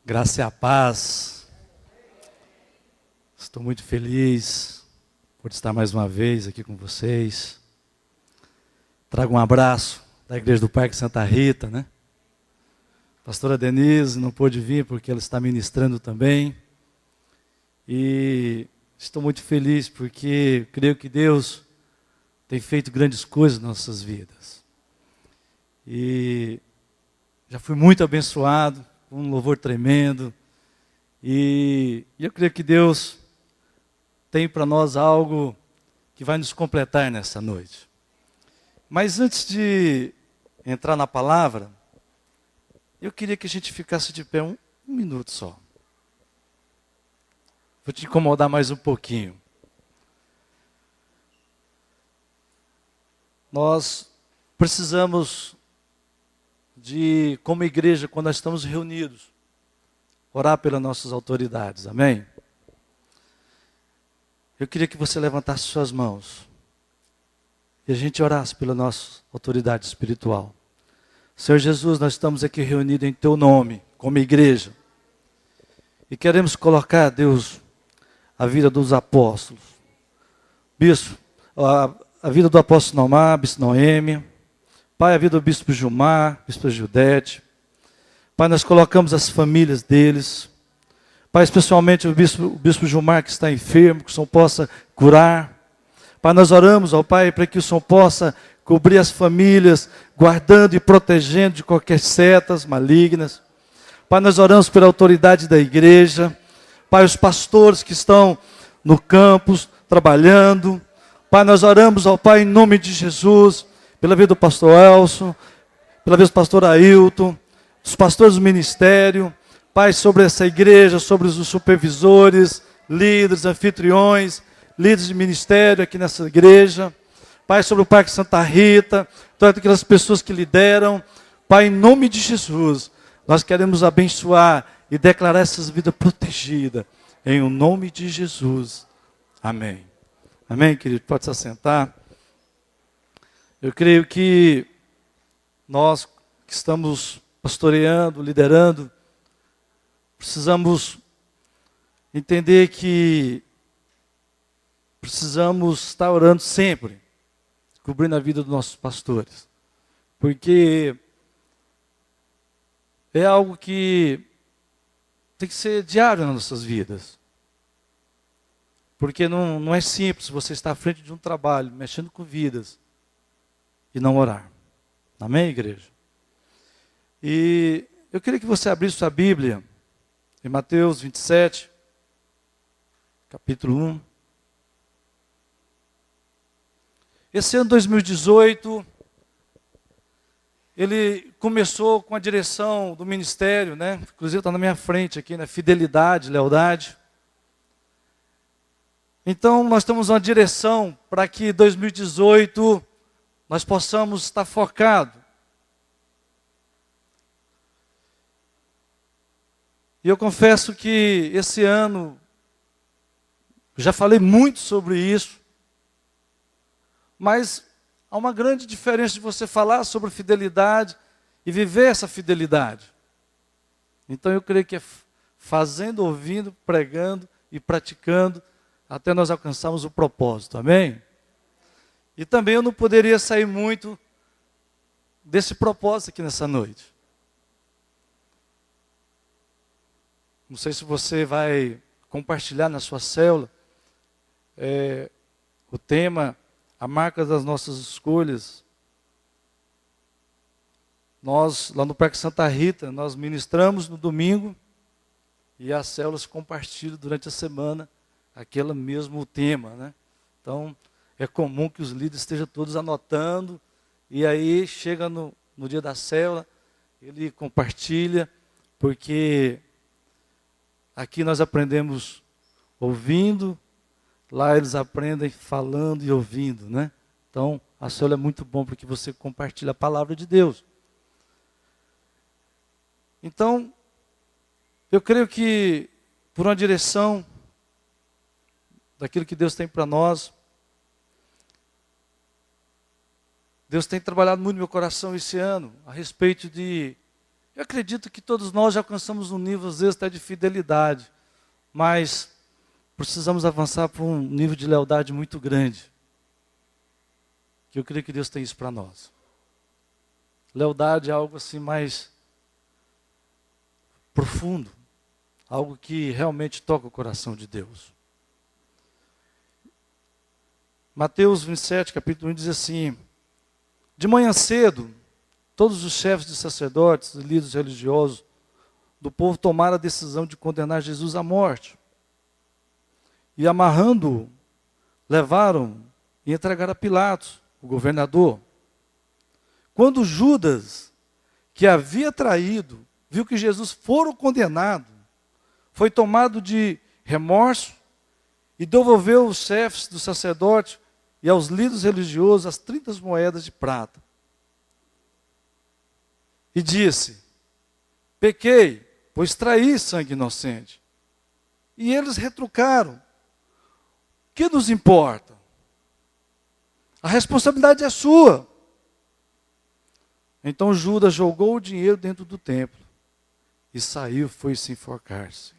Graça e a paz. Estou muito feliz por estar mais uma vez aqui com vocês. Trago um abraço da Igreja do Parque Santa Rita, né? Pastora Denise não pôde vir porque ela está ministrando também. E estou muito feliz porque creio que Deus tem feito grandes coisas nas nossas vidas. E já fui muito abençoado, com um louvor tremendo. E eu creio que Deus tem para nós algo que vai nos completar nessa noite. Mas antes de entrar na palavra, eu queria que a gente ficasse de pé um minuto só. Vou te incomodar mais um pouquinho. Nós precisamos de, como igreja, quando nós estamos reunidos, orar pelas nossas autoridades, amém? Eu queria que você levantasse suas mãos e a gente orasse pela nossa autoridade espiritual. Senhor Jesus, nós estamos aqui reunidos em Teu nome, como igreja, e queremos colocar, Deus, a vida dos apóstolos, bispo, a vida do apóstolo Nomar, bispo Noêmia, Pai, a vida do bispo Gilmar, bispo Judete. Pai, nós colocamos as famílias deles. Pai, especialmente o bispo Gilmar que está enfermo, que o Senhor possa curar. Pai, nós oramos ao Pai para que o Senhor possa cobrir as famílias, guardando e protegendo de qualquer setas malignas. Pai, nós oramos pela autoridade da igreja. Pai, os pastores que estão no campus, trabalhando. Pai, nós oramos ao Pai em nome de Jesus, pela vida do pastor Elson, pela vida do pastor Ailton, dos pastores do ministério, Pai, sobre essa igreja, sobre os supervisores, líderes, anfitriões, líderes de ministério aqui nessa igreja, Pai, sobre o Parque Santa Rita, todas aquelas pessoas que lideram, Pai, em nome de Jesus, nós queremos abençoar e declarar essas vidas protegidas, em o nome de Jesus, amém. Amém, querido? Pode se assentar. Eu creio que nós que estamos pastoreando, liderando, precisamos entender que precisamos estar orando sempre, cobrindo a vida dos nossos pastores, porque é algo que tem que ser diário nas nossas vidas, porque não é simples você estar à frente de um trabalho, mexendo com vidas, e não orar. Amém, igreja? E eu queria que você abrisse sua Bíblia em Mateus 27, capítulo 1. Esse ano 2018, ele começou com a direção do ministério, né? Inclusive está na minha frente aqui, né? Fidelidade, lealdade. Então, nós temos uma direção para que 2018 nós possamos estar focados. E eu confesso que esse ano, já falei muito sobre isso, mas há uma grande diferença de você falar sobre fidelidade e viver essa fidelidade. Então eu creio que é fazendo, ouvindo, pregando e praticando, até nós alcançarmos o propósito, amém? E também eu não poderia sair muito desse propósito aqui nessa noite. Não sei se você vai compartilhar na sua célula o tema, a marca das nossas escolhas. Nós, lá no Parque Santa Rita, nós ministramos no domingo e as células compartilham durante a semana aquele mesmo tema, né? Então, é comum que os líderes estejam todos anotando, e aí chega no dia da célula, ele compartilha, porque aqui nós aprendemos ouvindo, lá eles aprendem falando e ouvindo, né? Então, a célula é muito bom porque você compartilha a palavra de Deus. Então, eu creio que por uma direção daquilo que Deus tem para nós, Deus tem trabalhado muito no meu coração esse ano a respeito de Eu acredito que todos nós já alcançamos um nível, às vezes, até de fidelidade, mas precisamos avançar para um nível de lealdade muito grande. Que eu creio que Deus tem isso para nós. Lealdade é algo assim mais profundo, algo que realmente toca o coração de Deus. Mateus 27, capítulo 1, diz assim: de manhã cedo, todos os chefes de sacerdotes e líderes religiosos do povo tomaram a decisão de condenar Jesus à morte. E amarrando-o, levaram e entregaram a Pilatos, o governador. Quando Judas, que havia traído, viu que Jesus fora condenado, foi tomado de remorso e devolveu aos chefes dos sacerdotes e aos líderes religiosos as 30 moedas de prata. E disse: pequei, pois traí sangue inocente. E eles retrucaram: que nos importa? A responsabilidade é sua. Então Judas jogou o dinheiro dentro do templo e saiu, foi se enforcar-se.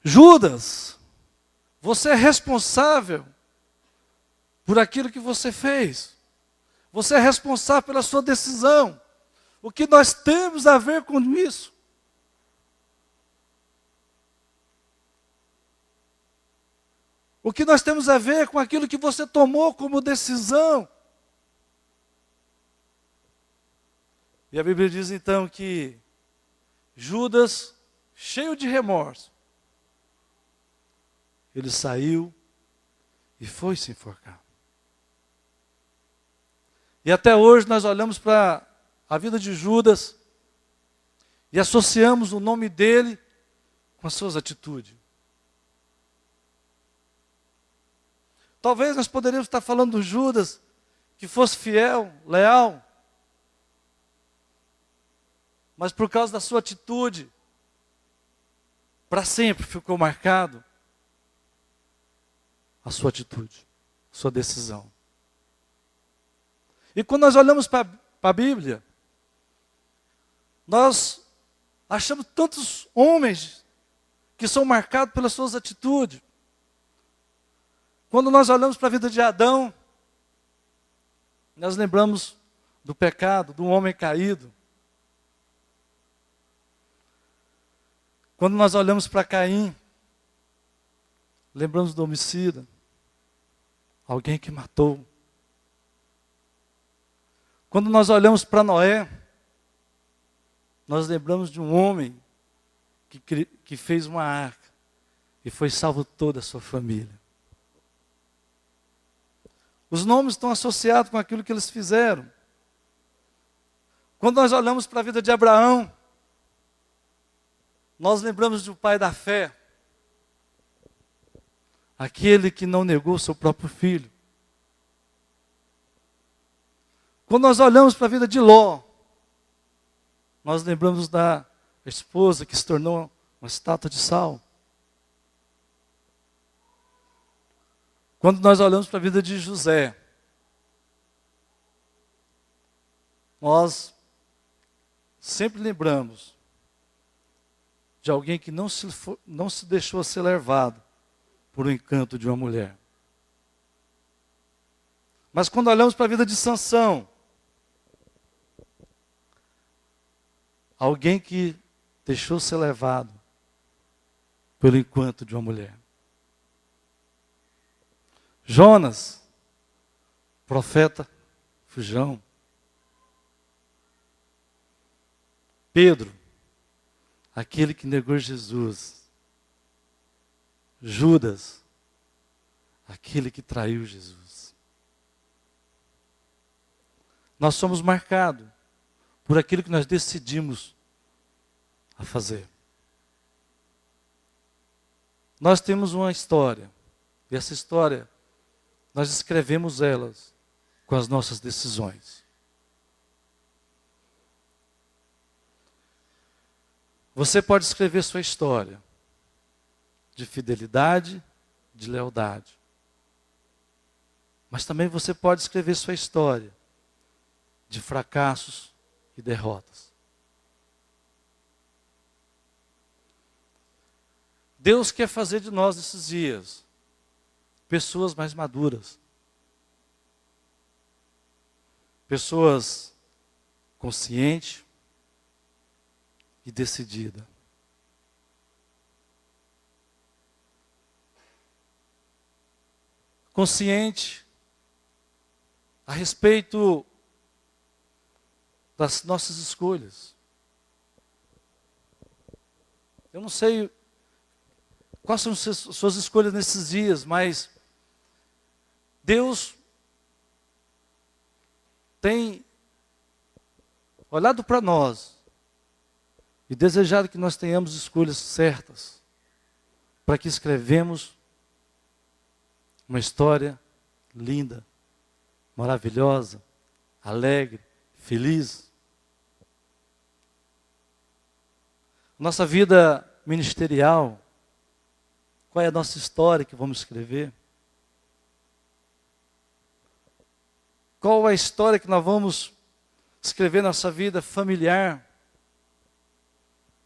Judas, você é responsável por aquilo que você fez. Você é responsável pela sua decisão. O que nós temos a ver com isso? O que nós temos a ver com aquilo que você tomou como decisão? E a Bíblia diz então que Judas, cheio de remorso, ele saiu e foi se enforcar. E até hoje nós olhamos para a vida de Judas e associamos o nome dele com as suas atitudes. Talvez nós poderíamos estar falando do Judas que fosse fiel, leal, mas por causa da sua atitude, para sempre ficou marcado a sua atitude, a sua decisão. E quando nós olhamos para a Bíblia, nós achamos tantos homens que são marcados pelas suas atitudes. Quando nós olhamos para a vida de Adão, nós lembramos do pecado, do homem caído. Quando nós olhamos para Caim, lembramos do homicida, alguém que matou. Quando nós olhamos para Noé, nós lembramos de um homem que fez uma arca e foi salvo toda a sua família. Os nomes estão associados com aquilo que eles fizeram. Quando nós olhamos para a vida de Abraão, nós lembramos do pai da fé, aquele que não negou seu próprio filho. Quando nós olhamos para a vida de Ló, nós lembramos da esposa que se tornou uma estátua de sal. Quando nós olhamos para a vida de José, nós sempre lembramos de alguém que não se deixou ser levado por um encanto de uma mulher. Mas quando olhamos para a vida de Sansão, alguém que deixou ser levado pelo encanto de uma mulher. Jonas, profeta, fujão. Pedro, aquele que negou Jesus. Judas, aquele que traiu Jesus. Nós somos marcados por aquilo que nós decidimos a fazer. Nós temos uma história, e essa história, nós escrevemos elas com as nossas decisões. Você pode escrever sua história de fidelidade, de lealdade. Mas também você pode escrever sua história de fracassos, e derrotas. Deus quer fazer de nós nesses dias pessoas mais maduras, pessoas conscientes e decididas. Consciente a respeito das nossas escolhas. Eu não sei quais são as suas escolhas nesses dias, mas Deus tem olhado para nós e desejado que nós tenhamos escolhas certas, para que escrevemos uma história linda, maravilhosa, alegre, feliz. Nossa vida ministerial, qual é a nossa história que vamos escrever? Qual é a história que nós vamos escrever na nossa vida familiar?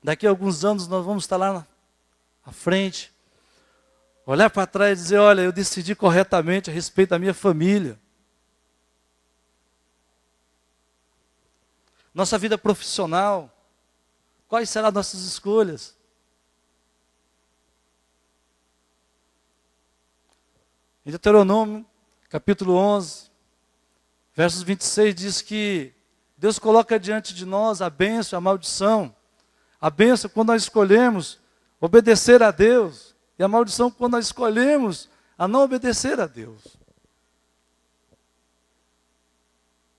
Daqui a alguns anos nós vamos estar lá à frente, olhar para trás e dizer, olha, eu decidi corretamente a respeito da minha família. Nossa vida profissional, quais serão as nossas escolhas? Em Deuteronômio, capítulo 11, versos 26, diz que Deus coloca diante de nós a bênção e a maldição. A bênção quando nós escolhemos obedecer a Deus, e a maldição quando nós escolhemos a não obedecer a Deus.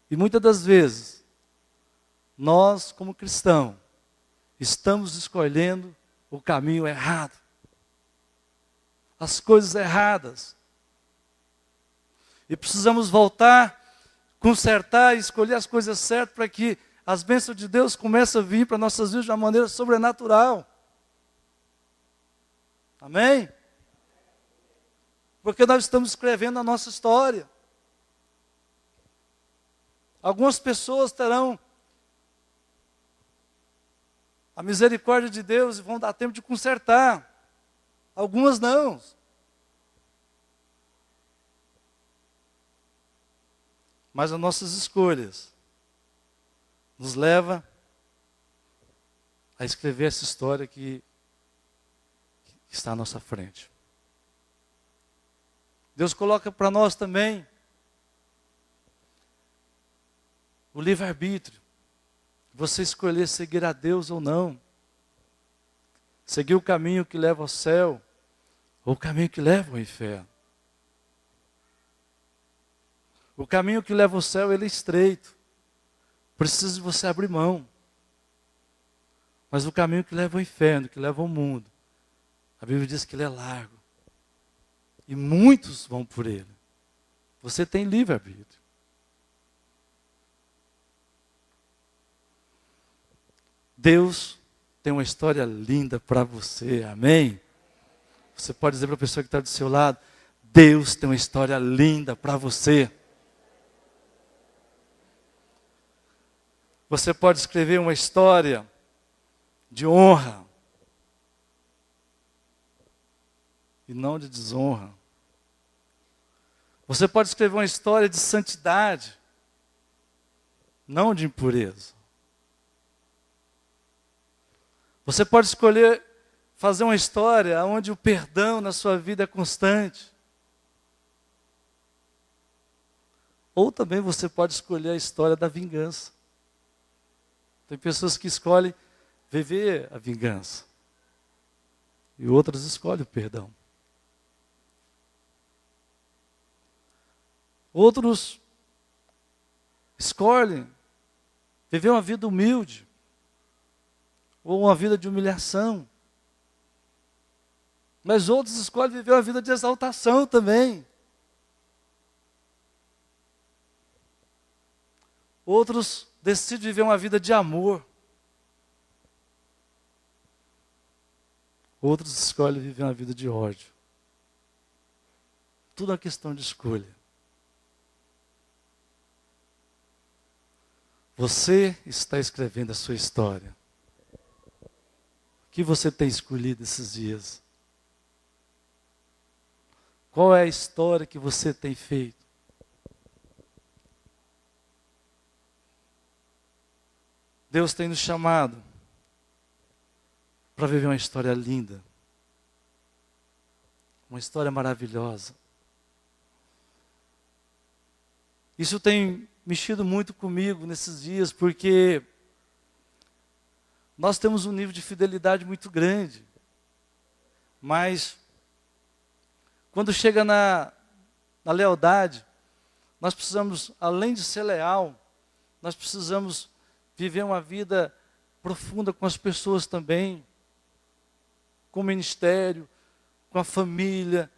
E muitas das vezes, nós como cristãos, estamos escolhendo o caminho errado, as coisas erradas. E precisamos voltar, consertar e escolher as coisas certas para que as bênçãos de Deus comecem a vir para nossas vidas de uma maneira sobrenatural. Amém? Porque nós estamos escrevendo a nossa história. Algumas pessoas terão a misericórdia de Deus e vão dar tempo de consertar. Algumas não. Mas as nossas escolhas nos levam a escrever essa história que está à nossa frente. Deus coloca para nós também o livre-arbítrio. Você escolher seguir a Deus ou não. Seguir o caminho que leva ao céu ou o caminho que leva ao inferno. O caminho que leva ao céu, ele é estreito. Precisa de você abrir mão. Mas o caminho que leva ao inferno, que leva ao mundo, a Bíblia diz que ele é largo. E muitos vão por ele. Você tem livre-arbítrio. Deus tem uma história linda para você, amém? Você pode dizer para a pessoa que está do seu lado, Deus tem uma história linda para você. Você pode escrever uma história de honra e não de desonra. Você pode escrever uma história de santidade, não de impureza. Você pode escolher fazer uma história onde o perdão na sua vida é constante. Ou também você pode escolher a história da vingança. Tem pessoas que escolhem viver a vingança. E outras escolhem o perdão. Outros escolhem viver uma vida humilde. Ou uma vida de humilhação. Mas outros escolhem viver uma vida de exaltação também. Outros decidem viver uma vida de amor. Outros escolhem viver uma vida de ódio. Tudo é uma questão de escolha. Você está escrevendo a sua história. O que você tem escolhido esses dias? Qual é a história que você tem feito? Deus tem nos chamado para viver uma história linda. Uma história maravilhosa. Isso tem mexido muito comigo nesses dias, porque nós temos um nível de fidelidade muito grande. Mas, quando chega na lealdade, nós precisamos, além de ser leal, nós precisamos viver uma vida profunda com as pessoas também, com o ministério, com a família.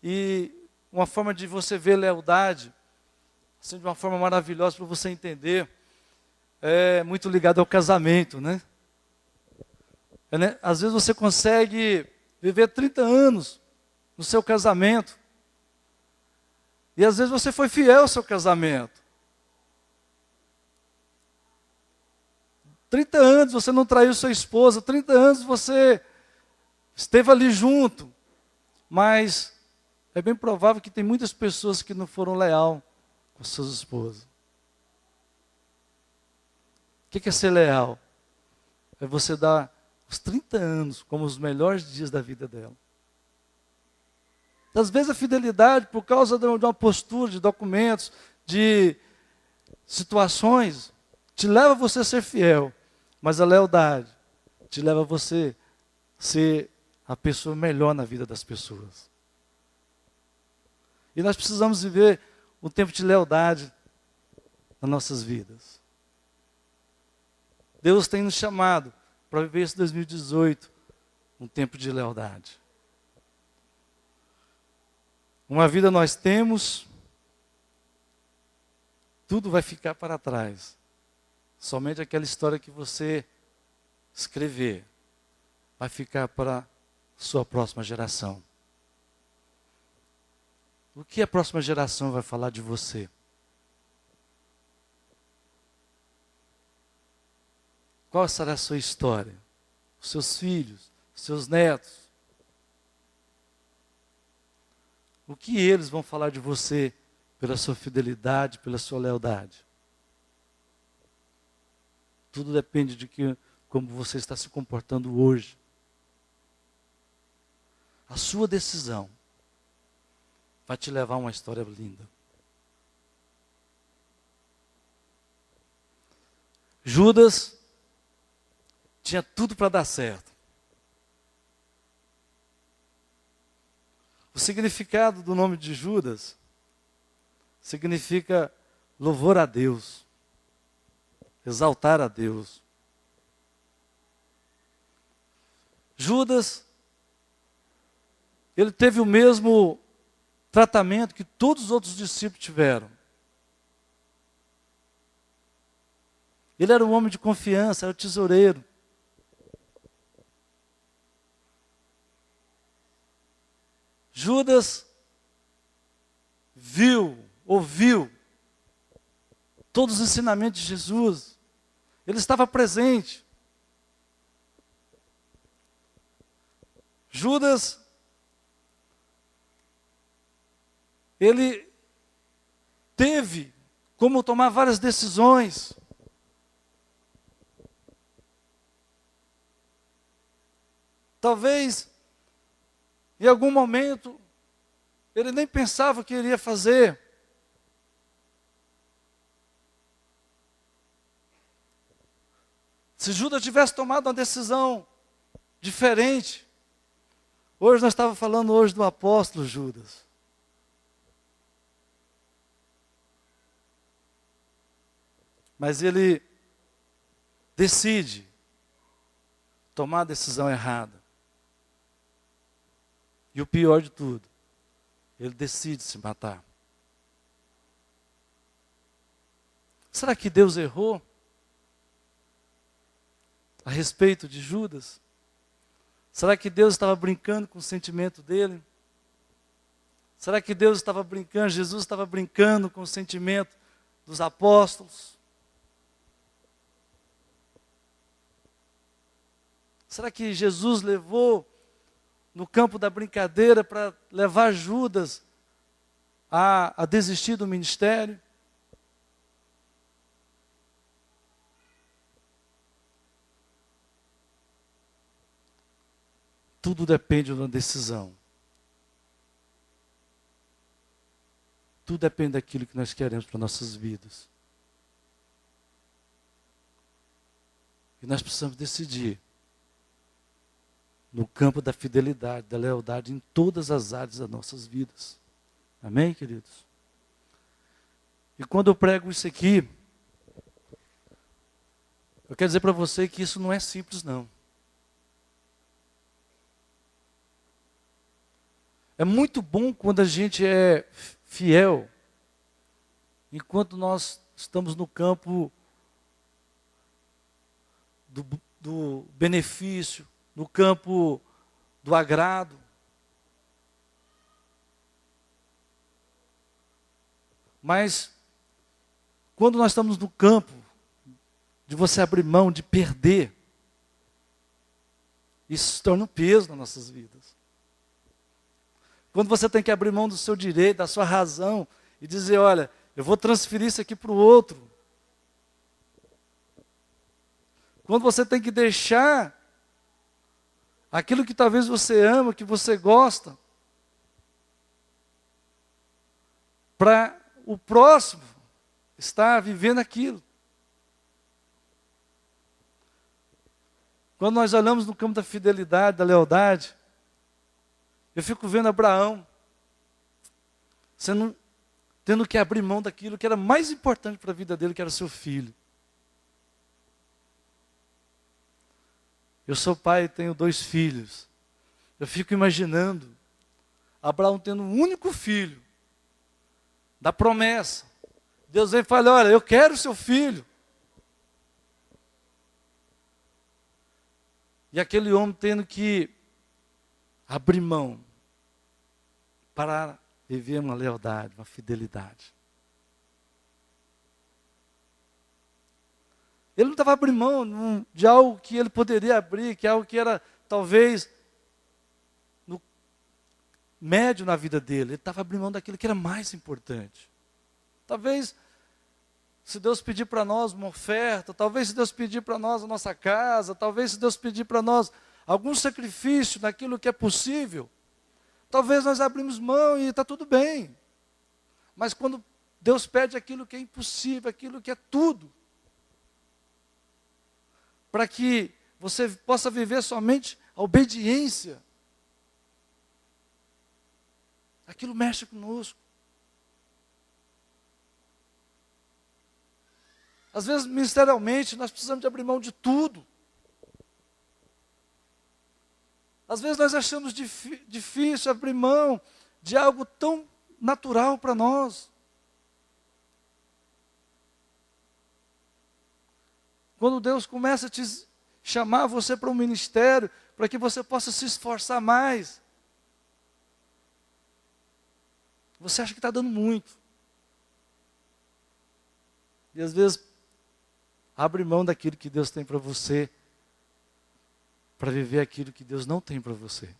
E uma forma de você ver lealdade, assim, de uma forma maravilhosa para você entender, é muito ligado ao casamento, né? Às vezes você consegue viver 30 anos no seu casamento, e às vezes você foi fiel ao seu casamento. 30 anos você não traiu sua esposa, 30 anos você esteve ali junto, mas é bem provável que tem muitas pessoas que não foram leal com suas esposas. O que é ser leal? É você dar os 30 anos como os melhores dias da vida dela. Às vezes a fidelidade, por causa de uma postura, de documentos, de situações, te leva a você ser fiel. Mas a lealdade te leva a você ser a pessoa melhor na vida das pessoas. E nós precisamos viver um tempo de lealdade nas nossas vidas. Deus tem nos chamado para viver esse 2018, um tempo de lealdade. Uma vida nós temos, tudo vai ficar para trás. Somente aquela história que você escrever vai ficar para a sua próxima geração. O que a próxima geração vai falar de você? Qual será a sua história? Os seus filhos, os seus netos? O que eles vão falar de você pela sua fidelidade, pela sua lealdade? Tudo depende de como você está se comportando hoje. A sua decisão vai te levar a uma história linda. Judas tinha tudo para dar certo. O significado do nome de Judas significa louvor a Deus, exaltar a Deus. Judas, ele teve o mesmo tratamento que todos os outros discípulos tiveram. Ele era um homem de confiança, era o tesoureiro. Judas ouviu todos os ensinamentos de Jesus. Ele estava presente. Judas, ele teve como tomar várias decisões. Talvez, em algum momento, ele nem pensava o que iria fazer. Se Judas tivesse tomado uma decisão diferente, hoje nós estávamos falando hoje do apóstolo Judas. Mas ele decide tomar a decisão errada. E o pior de tudo, ele decide se matar. Será que Deus errou a respeito de Judas? Será que Deus estava brincando com o sentimento dele? Será que Deus estava brincando, Jesus estava brincando com o sentimento dos apóstolos? Será que Jesus levou no campo da brincadeira para levar Judas a desistir do ministério? Tudo depende de uma decisão. Tudo depende daquilo que nós queremos para nossas vidas. E nós precisamos decidir no campo da fidelidade, da lealdade, em todas as áreas das nossas vidas. Amém, queridos? E quando eu prego isso aqui, eu quero dizer para você que isso não é simples, não. É muito bom quando a gente é fiel, enquanto nós estamos no campo do benefício, no campo do agrado. Mas, quando nós estamos no campo de você abrir mão, de perder, isso se torna um peso nas nossas vidas. Quando você tem que abrir mão do seu direito, da sua razão, e dizer, olha, eu vou transferir isso aqui para o outro. Quando você tem que deixar aquilo que talvez você ama, que você gosta, para o próximo estar vivendo aquilo. Quando nós olhamos no campo da fidelidade, da lealdade, eu fico vendo Abraão tendo que abrir mão daquilo que era mais importante para a vida dele, que era seu filho. Eu sou pai e tenho 2 filhos. Eu fico imaginando Abraão tendo um único filho, da promessa. Deus vem e fala, olha, eu quero o seu filho. E aquele homem tendo que abrir mão para viver uma lealdade, uma fidelidade. Ele não estava abrindo mão de algo que ele poderia abrir, que é algo que era talvez no médio na vida dele. Ele estava abrindo mão daquilo que era mais importante. Talvez, se Deus pedir para nós uma oferta, talvez se Deus pedir para nós a nossa casa, talvez se Deus pedir para nós algum sacrifício naquilo que é possível, talvez nós abrimos mão e está tudo bem. Mas quando Deus pede aquilo que é impossível, aquilo que é tudo, para que você possa viver somente a obediência, aquilo mexe conosco. Às vezes, ministerialmente, nós precisamos de abrir mão de tudo. Às vezes nós achamos difícil abrir mão de algo tão natural para nós. Quando Deus começa a te chamar você para um ministério, para que você possa se esforçar mais, você acha que está dando muito. E às vezes, abre mão daquilo que Deus tem para você, para viver aquilo que Deus não tem para você.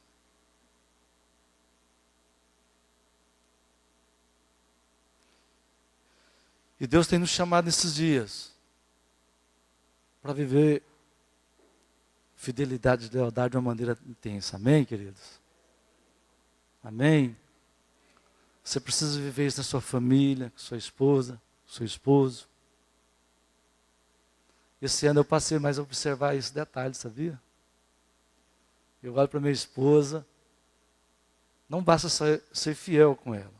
E Deus tem nos chamado nesses dias para viver fidelidade e lealdade de uma maneira intensa. Amém, queridos? Amém? Você precisa viver isso na sua família, com sua esposa, com seu esposo. Esse ano eu passei mais a observar esse detalhe, sabia? Eu olho para minha esposa, não basta só ser fiel com ela,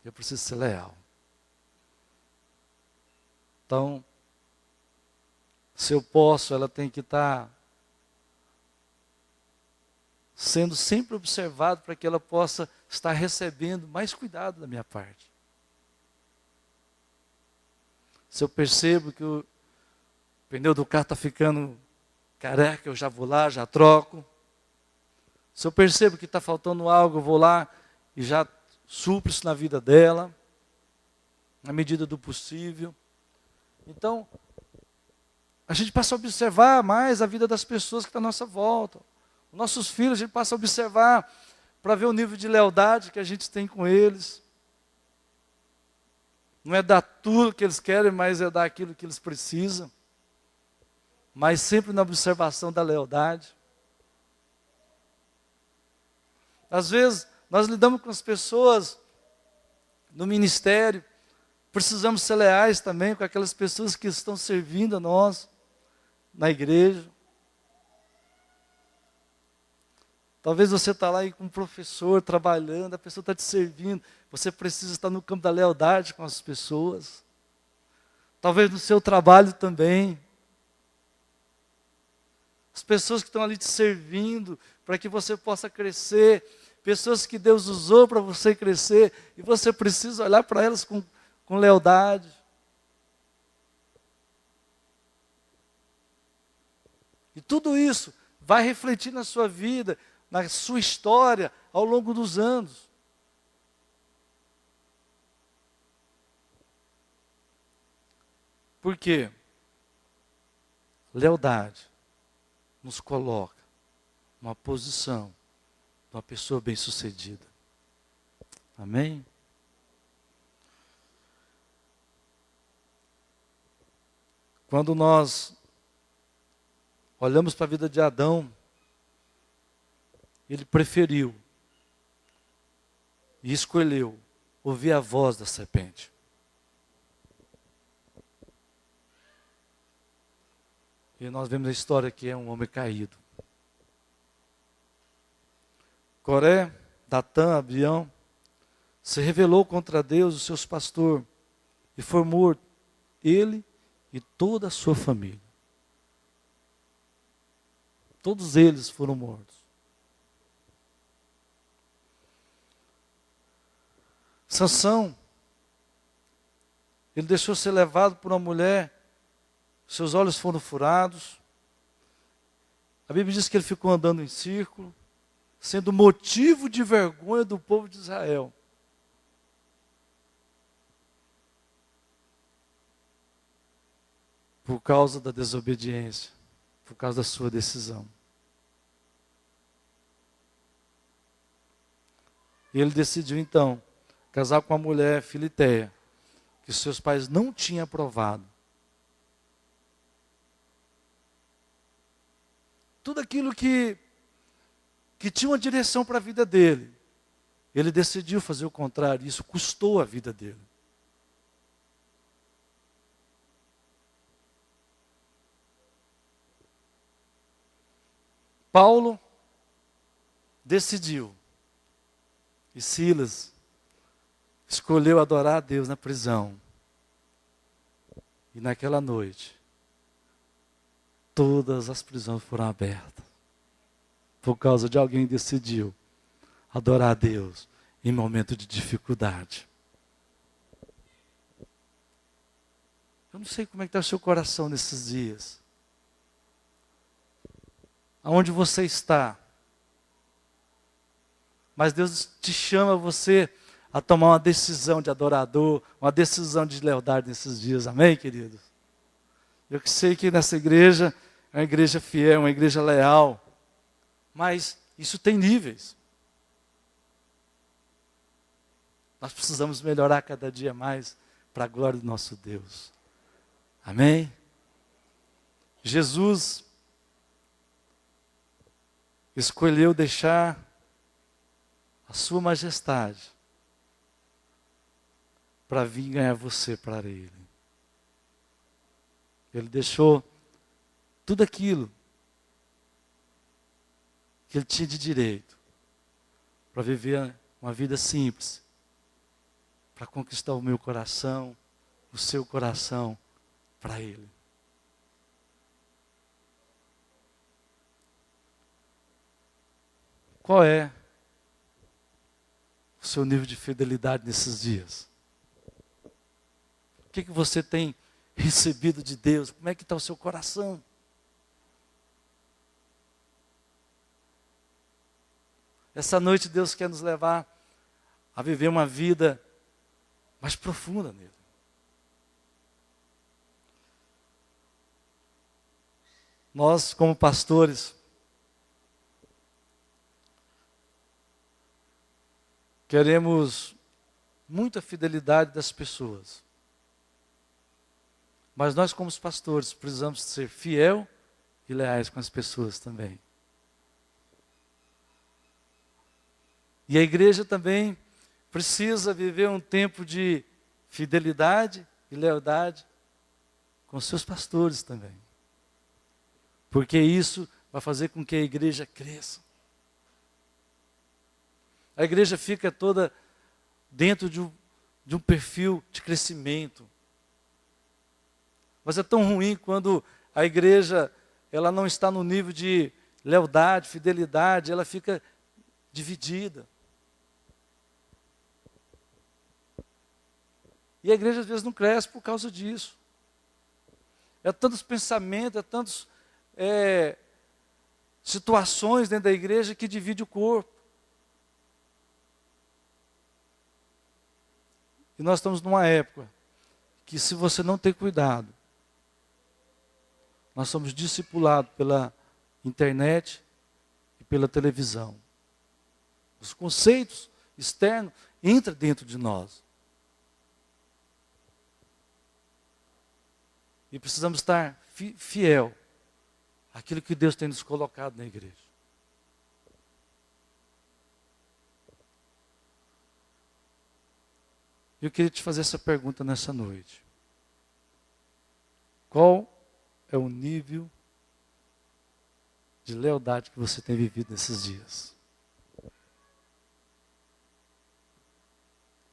eu preciso ser leal. Então, se eu posso, ela tem que estar sendo sempre observada para que ela possa estar recebendo mais cuidado da minha parte. Se eu percebo que o pneu do carro está ficando careca, eu já vou lá, já troco. Se eu percebo que está faltando algo, eu vou lá e já supro isso na vida dela, na medida do possível. Então, A gente passa a observar mais a vida das pessoas que estão à nossa volta. Os nossos filhos, a gente passa a observar para ver o nível de lealdade que a gente tem com eles. Não é dar tudo que eles querem, mas é dar aquilo que eles precisam. Mas sempre na observação da lealdade. Às vezes, nós lidamos com as pessoas no ministério, precisamos ser leais também com aquelas pessoas que estão servindo a nós na igreja. Talvez você está lá aí com um professor trabalhando, a pessoa está te servindo, você precisa estar no campo da lealdade com as pessoas. Talvez no seu trabalho também. As pessoas que estão ali te servindo para que você possa crescer, pessoas que Deus usou para você crescer, e você precisa olhar para elas com lealdade. E tudo isso vai refletir na sua vida, na sua história, ao longo dos anos. Por quê? Lealdade nos coloca numa posição de uma pessoa bem-sucedida. Amém? Quando nós olhamos para a vida de Adão, ele preferiu e escolheu ouvir a voz da serpente. E nós vemos a história que é um homem caído. Coré, Datã, Abião, se rebelou contra Deus, o seu pastor, e foi morto, ele e toda a sua família. Todos eles foram mortos. Sansão, ele deixou ser levado por uma mulher, seus olhos foram furados. A Bíblia diz que ele ficou andando em círculo, sendo motivo de vergonha do povo de Israel. Por causa da desobediência, por causa da sua decisão. E ele decidiu então casar com uma mulher filisteia, que seus pais não tinham aprovado. Tudo aquilo que tinha uma direção para a vida dele, ele decidiu fazer o contrário, isso custou a vida dele. Paulo decidiu, e Silas escolheu adorar a Deus na prisão. E naquela noite, todas as prisões foram abertas. Por causa de alguém que decidiu adorar a Deus em momento de dificuldade. Eu não sei como é que está o seu coração nesses dias. Aonde você está. Mas Deus te chama você a tomar uma decisão de adorador, uma decisão de lealdade nesses dias. Amém, queridos? Eu que sei que nessa igreja é uma igreja fiel, uma igreja leal. Mas isso tem níveis. Nós precisamos melhorar cada dia mais para a glória do nosso Deus. Amém? Jesus escolheu deixar a sua majestade para vir ganhar você para Ele. Ele deixou tudo aquilo que Ele tinha de direito para viver uma vida simples, para conquistar o meu coração, o seu coração para Ele. Qual é o seu nível de fidelidade nesses dias? O que você tem recebido de Deus? Como é que está o seu coração? Essa noite Deus quer nos levar a viver uma vida mais profunda nele. Nós, como pastores, queremos muita fidelidade das pessoas. Mas nós, como pastores, precisamos ser fiel e leais com as pessoas também. E a igreja também precisa viver um tempo de fidelidade e lealdade com seus pastores também. Porque isso vai fazer com que a igreja cresça. A igreja fica toda dentro de um perfil de crescimento. Mas é tão ruim quando a igreja ela não está no nível de lealdade, fidelidade, ela fica dividida. E a igreja às vezes não cresce por causa disso. É tantos pensamentos, é tantas situações dentro da igreja que divide o corpo. E nós estamos numa época que, se você não tem cuidado, nós somos discipulados pela internet e pela televisão. Os conceitos externos entram dentro de nós. E precisamos estar fiel àquilo que Deus tem nos colocado na igreja. Eu queria te fazer essa pergunta nessa noite. Qual é o nível de lealdade que você tem vivido nesses dias?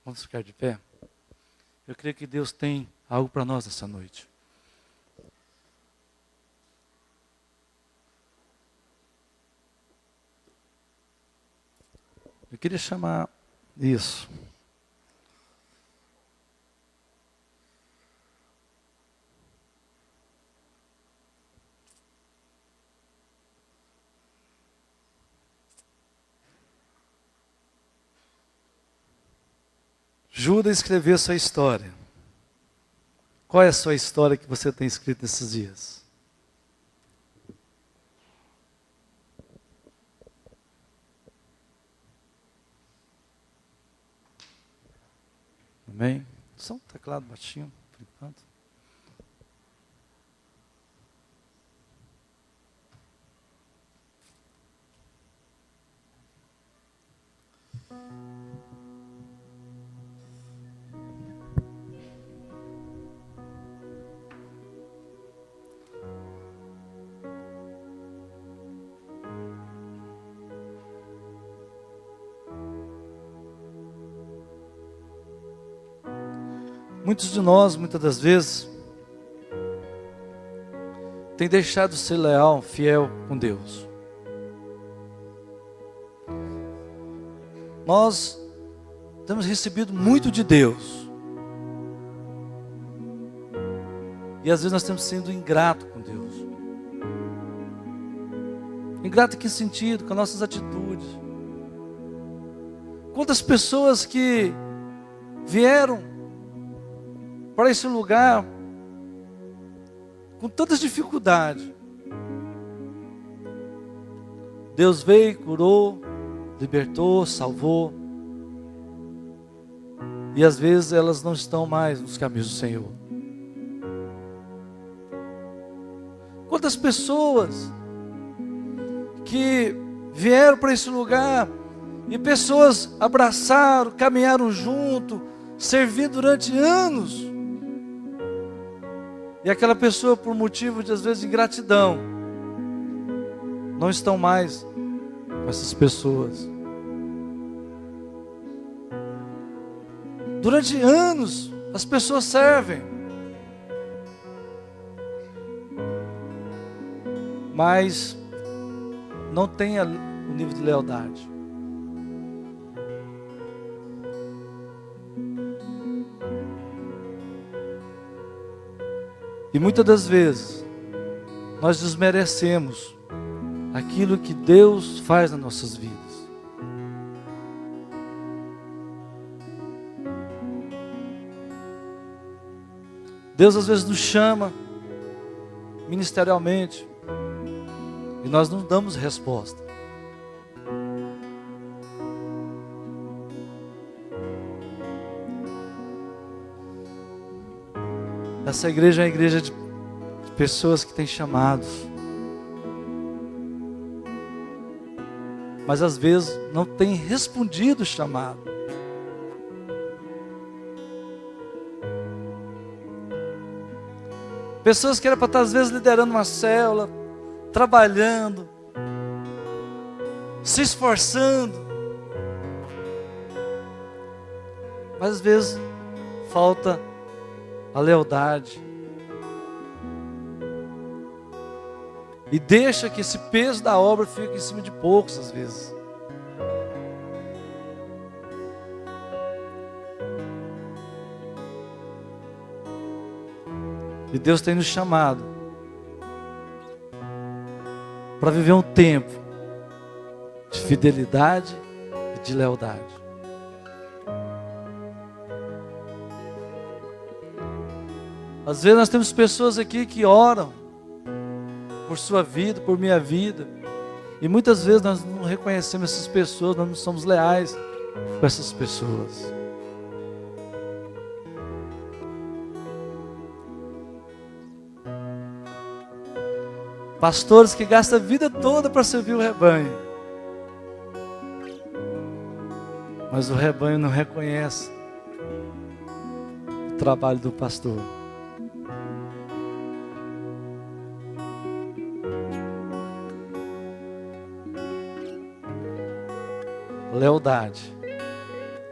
Vamos ficar de pé? Eu creio que Deus tem algo para nós nessa noite. Eu queria chamar isso. Judas escreveu a sua história. Qual é a sua história que você tem escrito nesses dias? Amém? Só um teclado baixinho, por enquanto. Muitos de nós, muitas das vezes, têm deixado de ser leal, fiel com Deus. Nós temos recebido muito de Deus. E às vezes nós estamos sendo ingratos com Deus. Ingrato em que sentido? Com nossas atitudes. Quantas pessoas que vieram para esse lugar com tantas dificuldades. Deus veio, curou, libertou, salvou. E às vezes elas não estão mais nos caminhos do Senhor. Quantas pessoas que vieram para esse lugar e pessoas abraçaram, caminharam junto, servindo durante anos. E aquela pessoa, por motivo de, às vezes, ingratidão, não estão mais com essas pessoas. Durante anos, as pessoas servem. Mas não tem o nível de lealdade. E muitas das vezes, nós desmerecemos aquilo que Deus faz nas nossas vidas. Deus às vezes nos chama, ministerialmente, E nós não damos resposta. Essa igreja é uma igreja de pessoas que têm chamados. Mas às vezes não têm respondido o chamado. Pessoas que eram para estar às vezes liderando uma célula, trabalhando, se esforçando. Mas às vezes falta a lealdade. E deixa que esse peso da obra fique em cima de poucos às vezes. E Deus tem nos chamado para viver um tempo de fidelidade e de lealdade. Às vezes nós temos pessoas aqui que oram por sua vida, por minha vida, e muitas vezes nós não reconhecemos essas pessoas, nós não somos leais com essas pessoas. Pastores que gastam a vida toda para servir o rebanho, mas o rebanho não reconhece o trabalho do pastor. Lealdade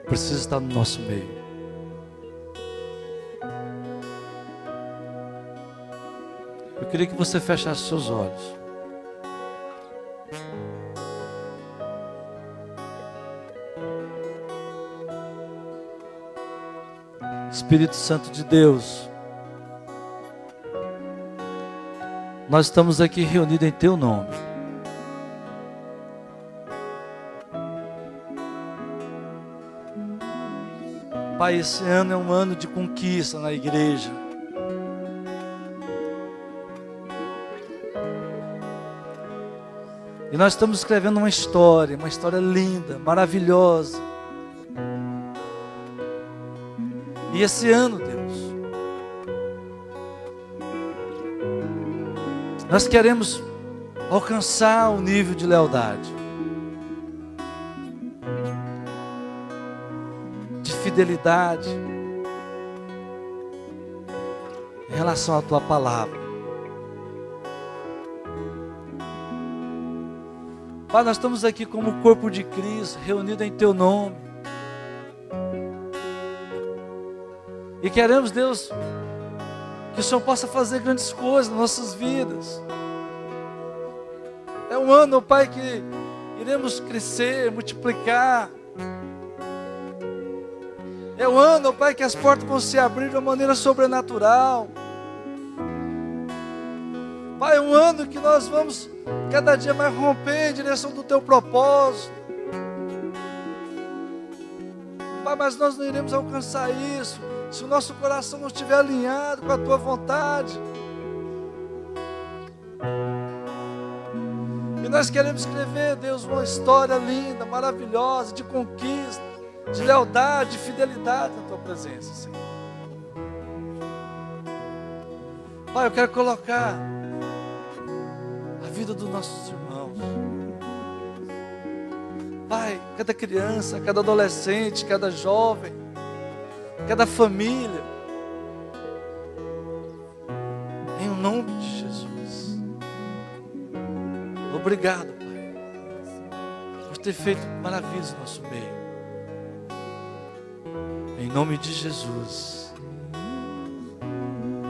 precisa estar no nosso meio. Eu queria que você fechasse seus olhos. Espírito Santo de Deus, nós estamos aqui reunidos em Teu nome. Pai, esse ano é um ano de conquista na igreja. E nós estamos escrevendo uma história linda, maravilhosa. E esse ano, Deus, nós queremos alcançar o nível de lealdade, de fidelidade em relação à Tua palavra. Pai, nós estamos aqui como o corpo de Cristo, reunido em Teu nome. E queremos, Deus, que o Senhor possa fazer grandes coisas nas nossas vidas. É um ano, Pai, que iremos crescer, multiplicar. É um ano, Pai, que as portas vão se abrir de uma maneira sobrenatural. Pai, é um ano que nós vamos cada dia mais romper em direção do Teu propósito. Pai, mas nós não iremos alcançar isso se o nosso coração não estiver alinhado com a Tua vontade. E nós queremos escrever, Deus, uma história linda, maravilhosa, de conquista, de lealdade, de fidelidade na Tua presença, Senhor. Pai, eu quero colocar a vida dos nossos irmãos. Pai, cada criança, cada adolescente, cada jovem, cada família, em nome de Jesus. Obrigado, Pai, por ter feito maravilhas no nosso meio. Em nome de Jesus.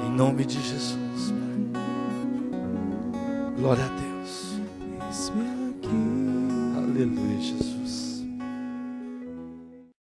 Em nome de Jesus, Pai. Glória a Deus. Aleluia, Jesus.